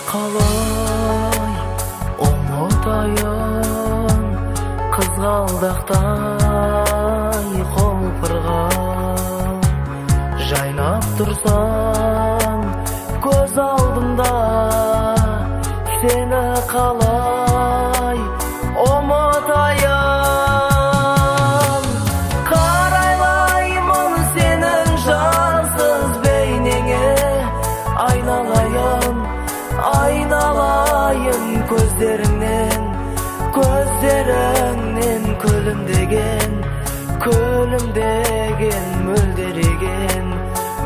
Қалай ұмытайын қызғалдақтай құлпырған жайнап тұрсаң көз алдымда сені қалай ұмытайын қарайлаймын сенің жансыз бейнеңе айналайын айналайын көздеріңнен күлімдеген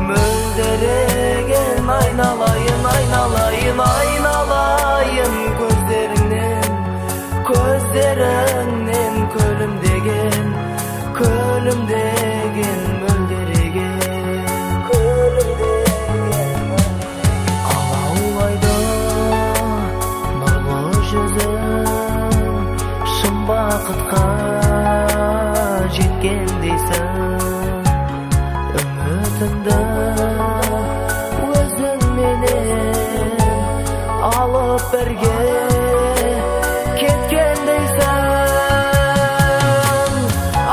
мөлдіреген айналайын айналайын айналайын көздеріңнен күлімдеген мөлдіреген алаулайды нұрлы жүзің шын бақытқа жеткендейсің үмітіңді өзіңменен алып бірге кеткендейсің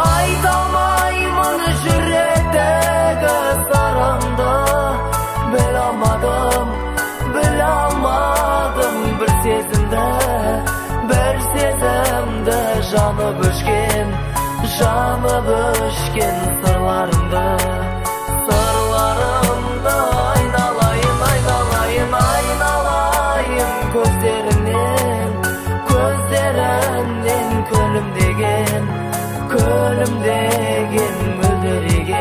айта алмаймын жүректегі сырымды біле алмадым бір сезімді жанып өшкен сырларымды айналайын көздеріңнен күлімдеген мөлдіреген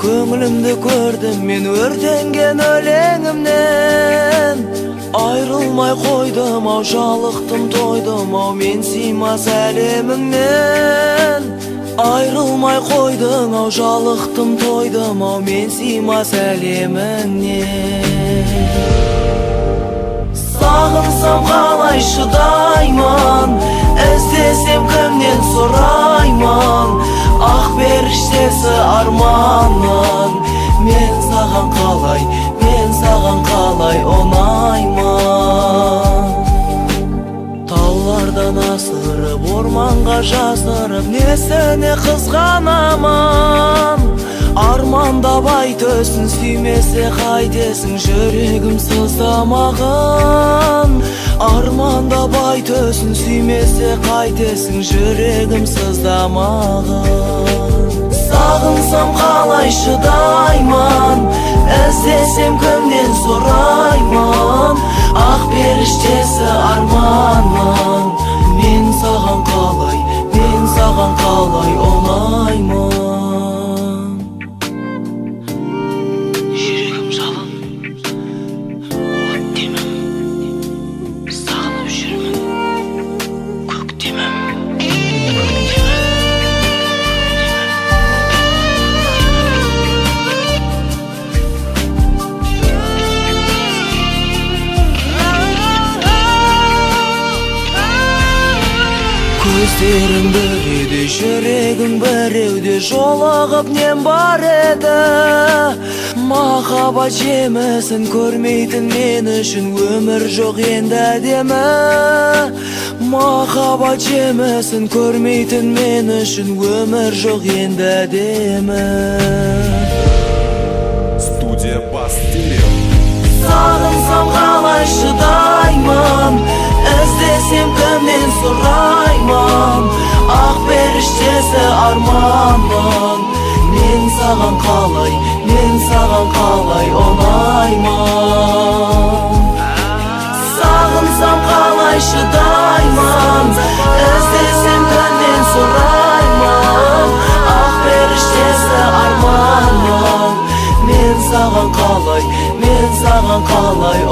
Көңілімді көрдім мен өртенген өлеңімнен айрылмай қойдым ау жалықтым тойдым ау мен сыймас әлеміңнен айрылмай қойдың ау жалықтым тойдым ау мен сыймас әлеміңнен сағынсам қалай шыдаймын іздесем кімнен сұраймын ақ періштесі арманның мен саған қалай ұнаймын seni kızganaman. Armandabay tösün süymese kaydesin жүрегім sızlamağın. Armandabay tösün süymese kaydesin жүрегім sızlamağın. Sağınsam қалай шыдайман, іздесем кімден сұрайман. Ақ періштесі арманмын, мен саған қалай оңаймын. Жүрегім жалын, от демім, сағынып жүрмін, көктемім. Көздерің біреуде, жүрегің біреуде, жолығып нем бар еді. Махаббат жемісін көрмейтін мен үшін өмір жоқ енді әдемі. Махаббат жемісін көрмейтін мен үшін өмір жоқ енді әдемі. Студия Бас Стерео. Сағынсам қалай шыдайман, іздесем кімнен сұрайман. Ақ періштесі арманмын, мен саған қалай оңайман. Сағынсам қалай шыдайман, іздесем кімнен сұрайман. Ақ періштесі арманмын, мен саған қалай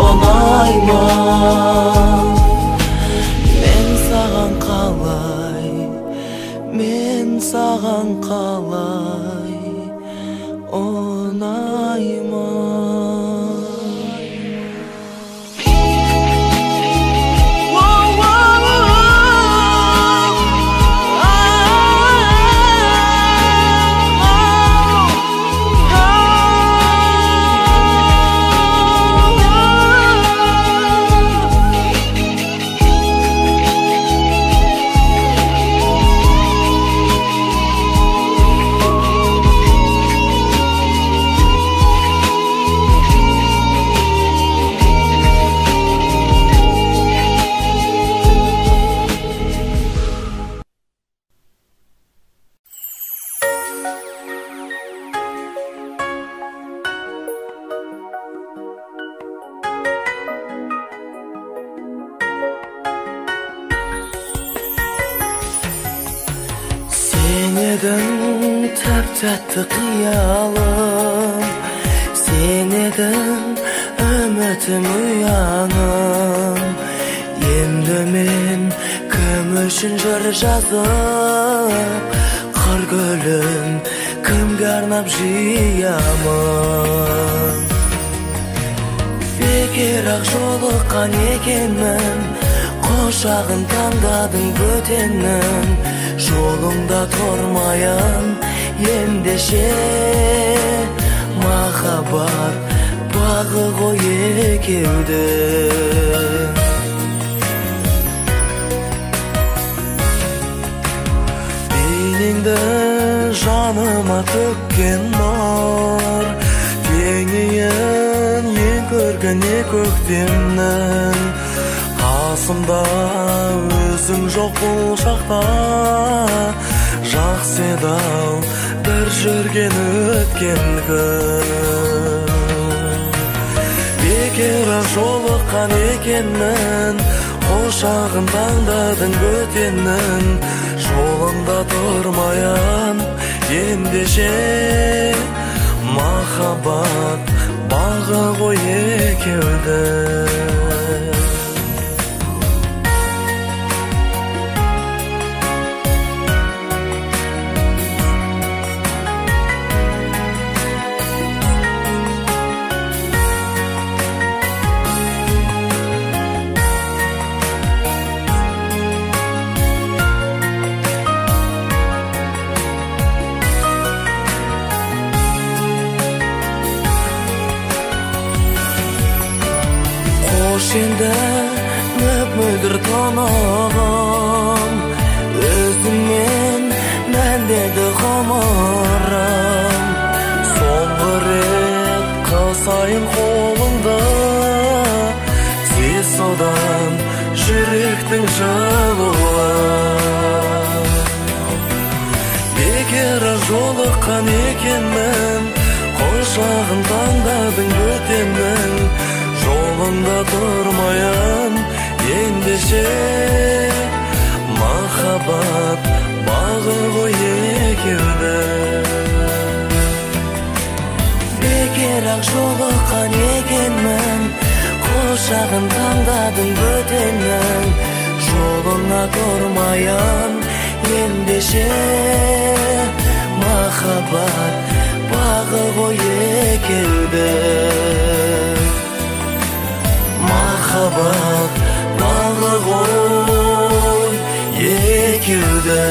оңайман. Мен саған қалай оңайман. Тәп-тәтті қиялым, сен едің үмітім ұяным. Енді мен кім үшін жыр жазып, қыр гүлін кімге арнап жиямын. Бекер ақ жолыққан екенмін, құшағын таңдадың бөтеннің. Жолыңда тұрмайын ендеше, махаббат бағы ғой екеудің. Бейнеңді жаныма төккен нұр, теңейін ең көрген көктемнің. Қасымда өзің жоқ бұл шақта, жақсы еді-ау бір жүрген өткен күн. Бекер жолыққан екенмін, құшағын таңдадың бөтеннің. Жолыңда тұрмайын ендеше, махаббат бағы ғой екеудің. Şimdi müp müdür tanağım, özümün Хомарам соңғы рет қалсайын қолыңда, сез содан жүректің жалуы. Бекер жолыққан екенмін, құшағын таңдадың бөтеннің, жолында тұрмайын ендеше. Махаббат бағы ғой екеуді. Бекер жолыққан екенмін, құшағын таңдадың бөтеннің, жолына тұрмайын ендеше. Махаббат бағы ғой екеуді. Махаббат бағы ғой екеуді.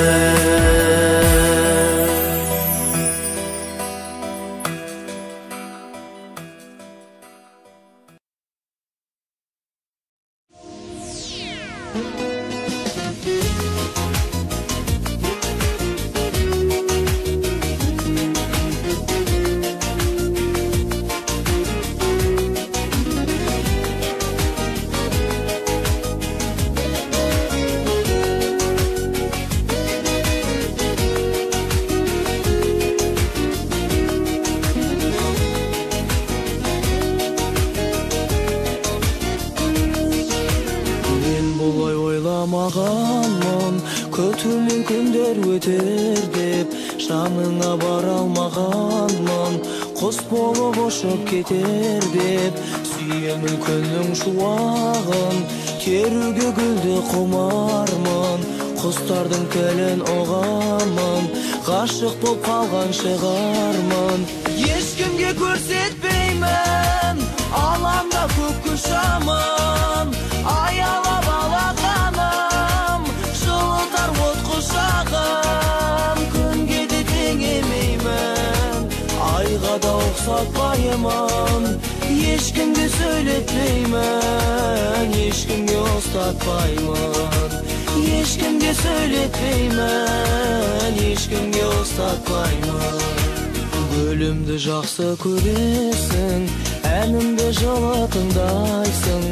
Күтумен күндер өтер деп жаныңа бара алмағанмын, құс болып ұшып кетер деп сүйемін күннің шуағын, теруге гүлді құмармын, құстардың тілін ұғамын, ғашық болып қалған шығармын. Ешкімге көрсетпеймін аламда көк құшамын, аялап алақаным жылытар от құшағым. Күнге де теңемеймін, айға да ұқсатпаймын, ешкімге сөйлетпеймін, ешкімге ұстатпаймын, ешкімге сөйлетпеймін, ешкімге ұстатпаймын. Гүлімді жақсы көресің, әнімді жылы тыңдайсың,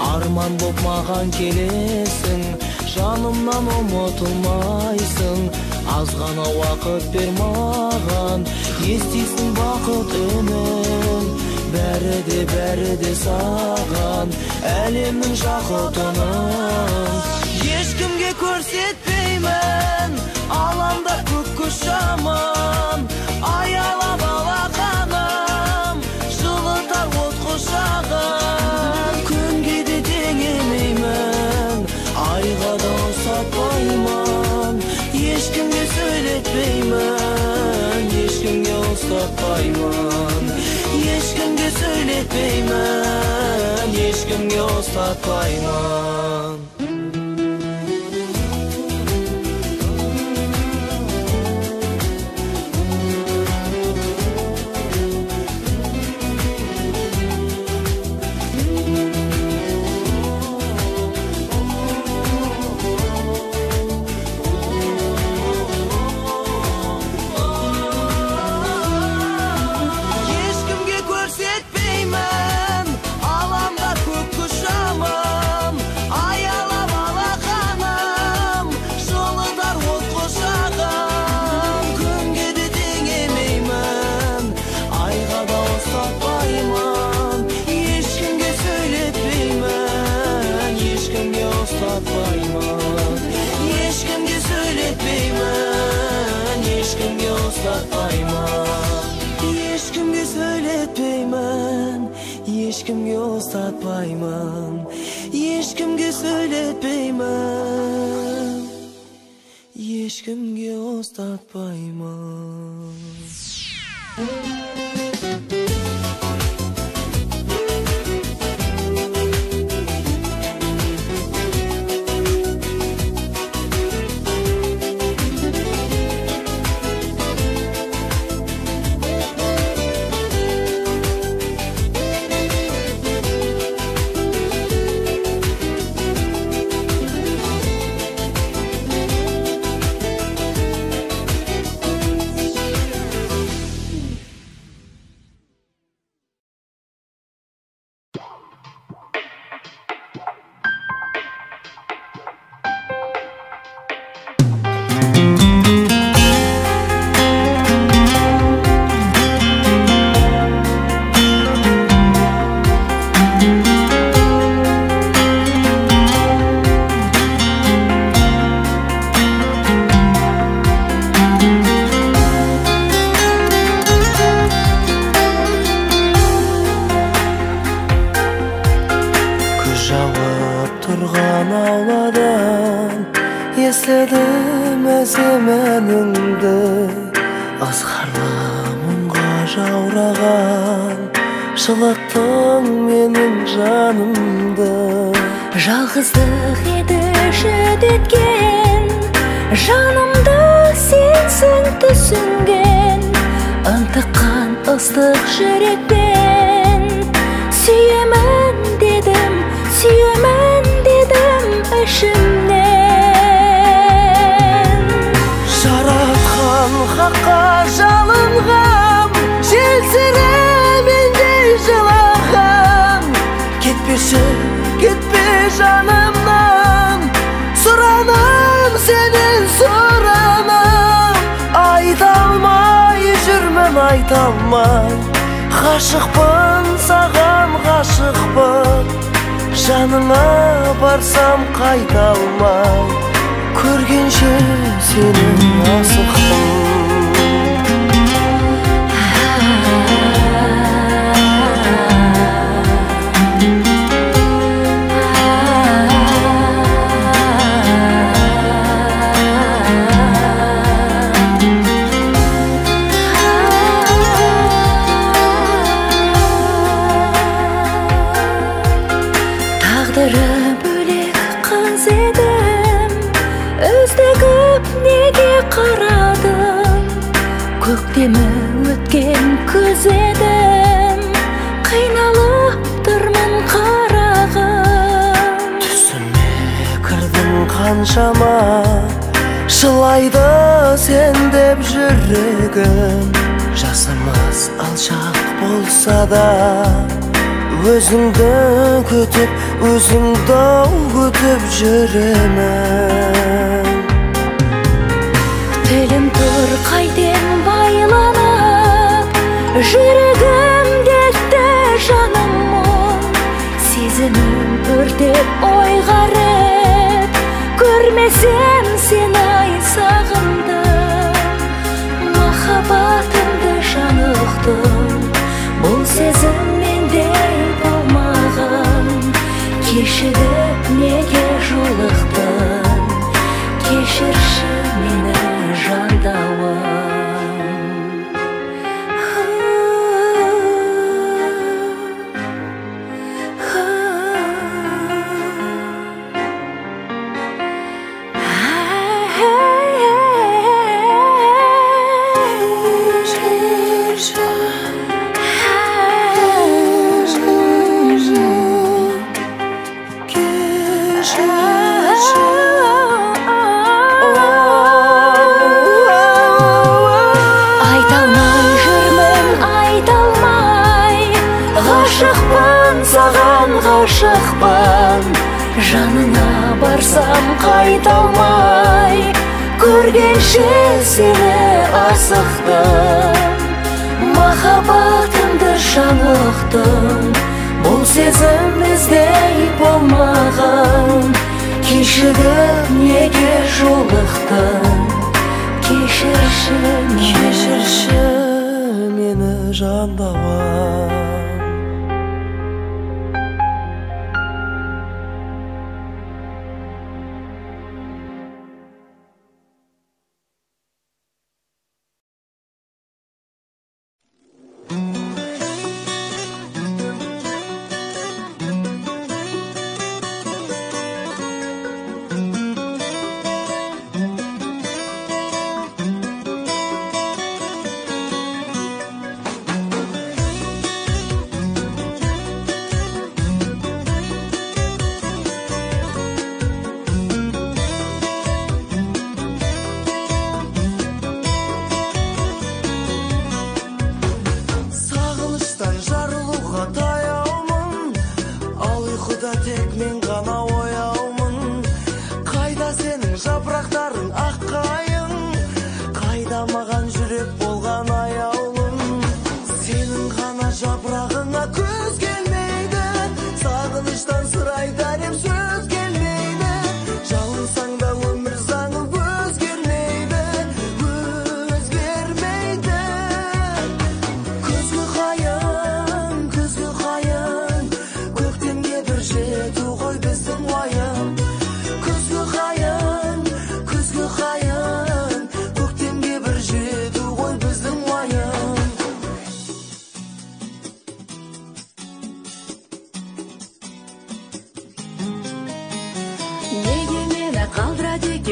арман боп маған келесің, жанымнан ұмытылмайсың. Аз ғана уақыт бер маған, естисің бақыт үнін, бәрі де саған, әлемнің жақұтының. Ешкімге көрсетпеймін аламда көк құшамын, аялап алақаным жылытар от құшағын. Күнге де теңемеймін, айға да ұқсатпаймын, ешкімге сөйлетпеймін, ешкімге ұстатпаймын, ешкімге сөйлетпеймін, ешкімге ұстатпаймын. Ешкімге сөйлетпеймін, ешкімге ұстатпаймын, ешкімге сөйлетпеймін, ешкімге ұстатпаймын, ешкімге сөйлетпеймін, ешкімге ұстатпаймын. тұрған ауладан естідім әземеніңді азғарлы мұңға жаураған жылаттың менің жанымды жалғыздық еді жүдеткен жанымды сенсің түсінген ынтыққан ыстық жүрекпен сүйемін дедім ішімнен жаратқан хаққа жалынғам желсіремендей жылағам кетпеші кетпе жанымнан сұранам сенен сұранам айта алмай жүрмін айта алмай ғашықпын саған ғашықпын жаныңа барсам қайта алмай көргенше сені асықпын бөлек қыз едім өздігіп неге қарадым көктемі өткен күз едім қиналып тұрмын қарағым түсіме кірдің қаншама жылайды сен деп жүрегім жасымыз алшақ болса да өзіңді күтіп өзіңді күтіп жүремін тілім тұр қайтем байланып жүрегім дертті жаным мұң сезімім өртеп ойғарып көрмесем сені ай сағындым махаббатымды жанықтым бұл сезім менде болмаған кешігіп неге жолықтың кешірші мені жандауым ғашықпын жанына барсам қайта алмай көргенше сені асықтым махаббатымды жанықтым бұл сезім іздей болмаған кешігіп неге жолықтың кешірші мені жандауым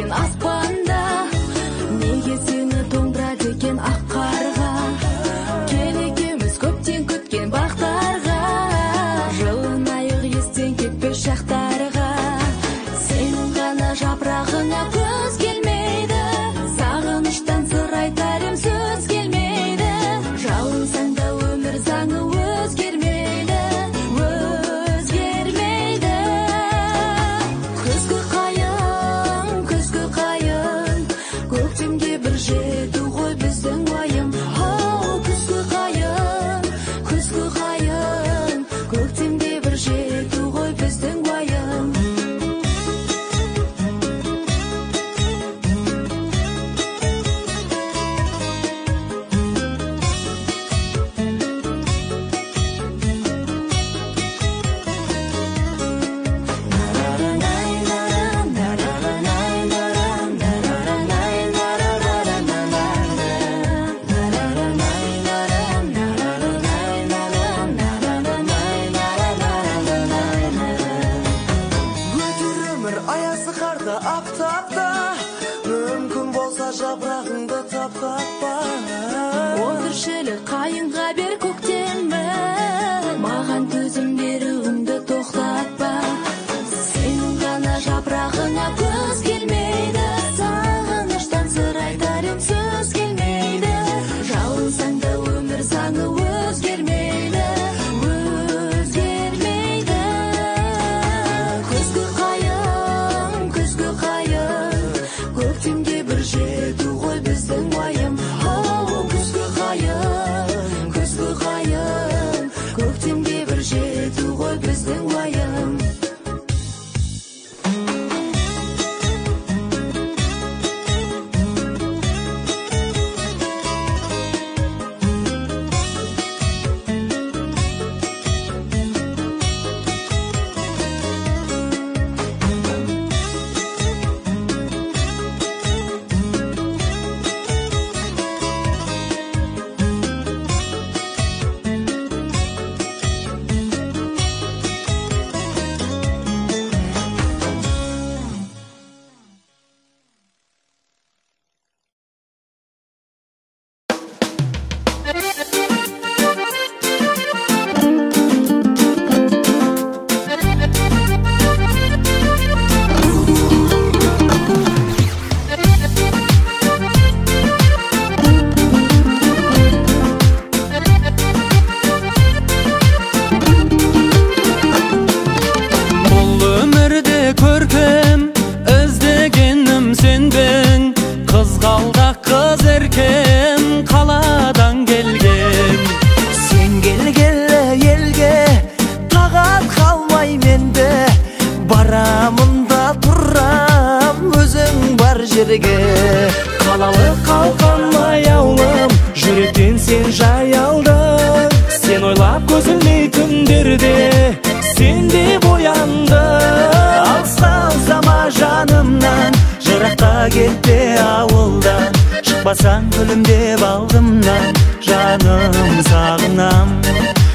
көктен аспанда, неге сені тоңдырады екен ақ қарға? Кел екеуміз көптен күткен бақтарға, жылынайық естен кетпес шақтарға. Сенің ғана жапырағыңа көз келмейді, сағыныштан сыр айтарым сөз келмейді. Жалынсаң да өмір заңы өзгермейді, өзгермейді. Күзгі қайын, көктемге бір жету ғой біздің уайым. Күзгі қайын, көктемге бір жету ғой біздің уайым. Аясы қарда аптапта, мүмкін болса жапырағыңды таптатпа. Ол тіршілік қайынға бер көктемін, маған төзім беруіңді тоқтатпа. Сенің ғана жапырағыңа көз келмейді, сағыныштан сыр айтарым сөз келмейді. Жалынсаң да өмір заңы өзгермейді, өзгермейді. Күзгі қайын, көктемге бір жету ғой біздің уайым. Күзгі қайын, көктемге бір жету ғой біздің уайым. Қалалық қалқанмай аулым, жүректен сен жай алдың. Сен ойлап көз ілмей түндерде, сен деп ояндың. Алысқа ұзама жанымнан, жыраққа кетпе ауылдан. Шықпасаң күлімдеп алдымнан, жаным сағынам.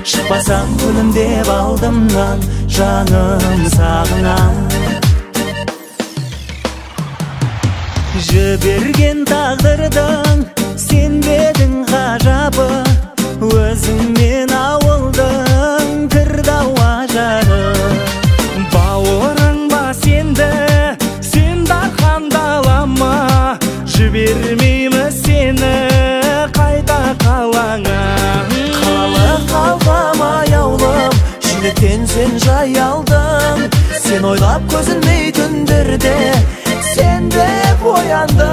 Шықпасаң күлімдеп алдымнан, жаным сағынам. Жіберген тағдырдың сенбедің ғажабы, өзіңмен ауылдың кірдауа жары. Бауырың ба сенді, сен дарқандалама, жібермеймі сені қайта қалаңа. Қалалық қалқамай аулым, жүректен сен жай алдың. Сен ойлап көз ілмей түндерде, сен деп ояндың.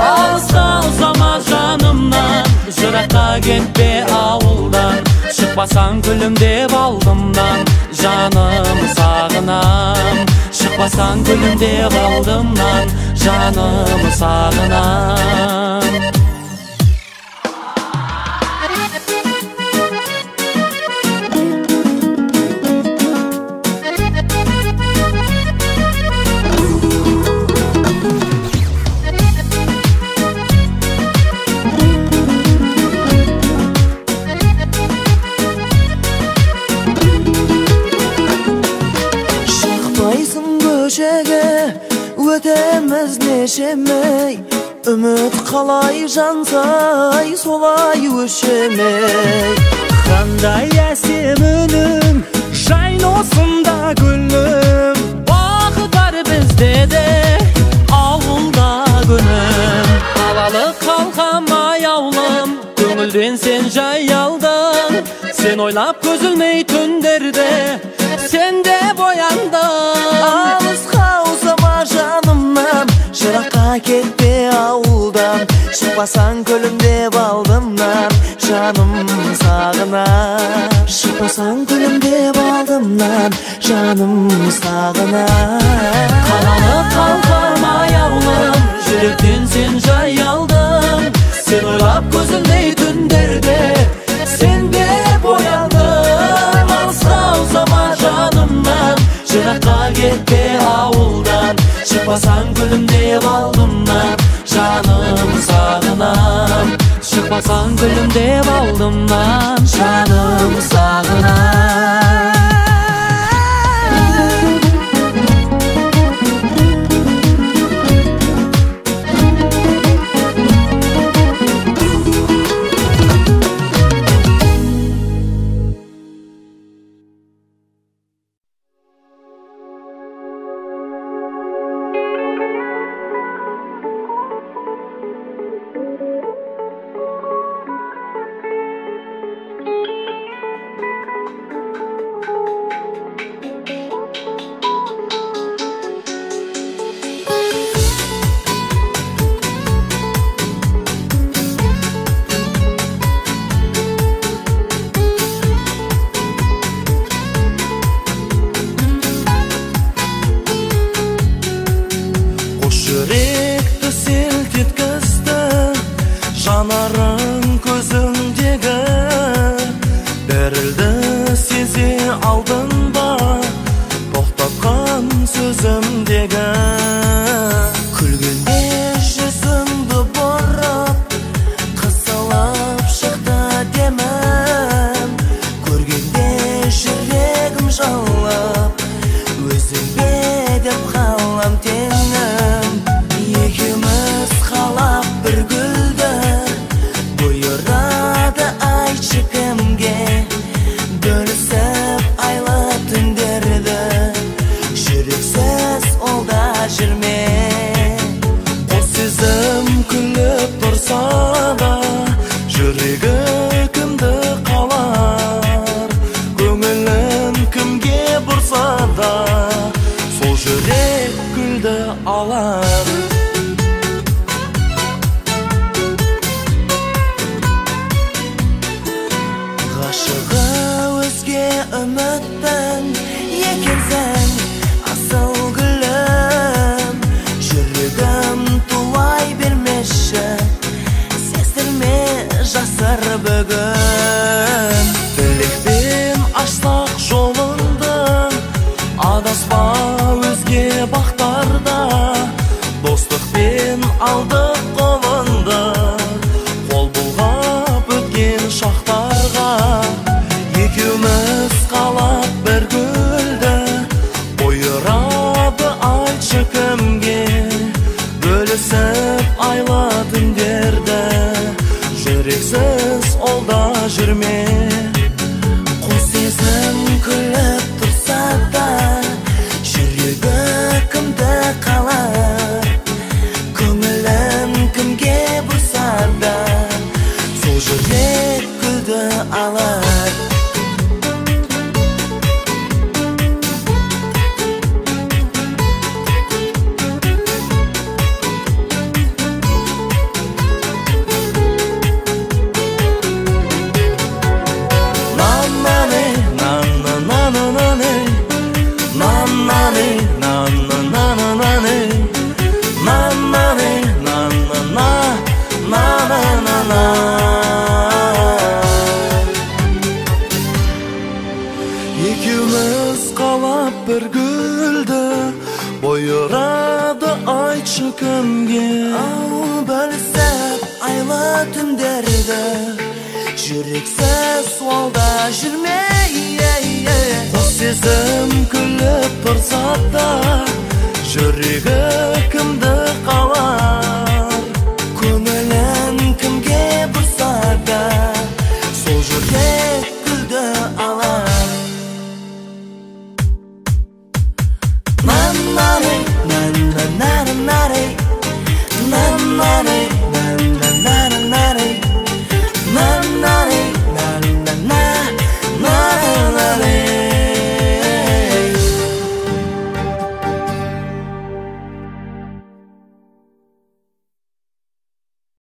Алысқа ұзама жанымнан, жыраққа кетпе ауылдан. Шықпасаң күлімдеп алдымнан, жаным сағынам. Шықпасаң күлімдеп алдымнан, жаным сағынам. Өтеміз не yeşemey, ümit qalay jansay, solay öşemey. Qanday esim ünüm, jaynosunda gülüm, vaqt var bizde de avulda günüm. Havalı qalqam ayavlım, köngülden sen jay aldın. Sen oylap gözülmey tünderde, sen de boyandın. Alısqa uzama janımdan, jırakka ketme avuldan. Çıkmasan gülüm aldımdan, janım sağınar. Çıkmasan gülüm aldımdan, janım sağınar. Qalalı qalqam ayavlım, yürekten sen jay aldın. Sen oylap gözülmey tünderde, sen de boyandın. Alısqa uzama janımdan, jırakka ketme avuldan. Çıkmasan gülüm aldımdan, janım sağınar. Çıkmasan gülüm aldımdan, janım sağınar. Yürekti selt etkizdi, janarın gözündегі. Berildi sezi aldında, toxtatqan sözümdегі. Külgünde yüzümді borab, qısılap шықты demem. Көргенде жүрегім жалап, өзіңе деп қалам теңім. Екеуміз қалап бір гүлді, бұйырады айтшы кімге. Бөлісіп айлы түндерді, жүрексіз олда жүрме. Қос сезім күліп тұрса да, жүрегі кімді қалар. Көңілін кімге бұрса да, сол жүрек гүлді алар. Ғашығы өзге үмітпен екенсің, асыл гүлім. Жүрегім тулай бермеші, сездірме жасыр бүгін. Тілекпен ашсақ жолыңды, адаспа өзге бақтарда. Достықпен алдық қолыңды, қол бұлғап өткен шақтарға. Екеуміз қалап бір гүлді, бұйырады айтшы кімге. Бөлісіп айлы түндерді, жүрексіз олда жүрме. Қос сезім күліп тұрса да, жүрегі кімді қалар. Көңілін кімге бұрса да, сол жүрек гүлді алар. Екеуміз қалап бір гүлді, бұйырады айтшы кімге. Бөлісіп айлы түндерді, жүрексіз суалда жүрме. Қос сезім күліп тұрса да,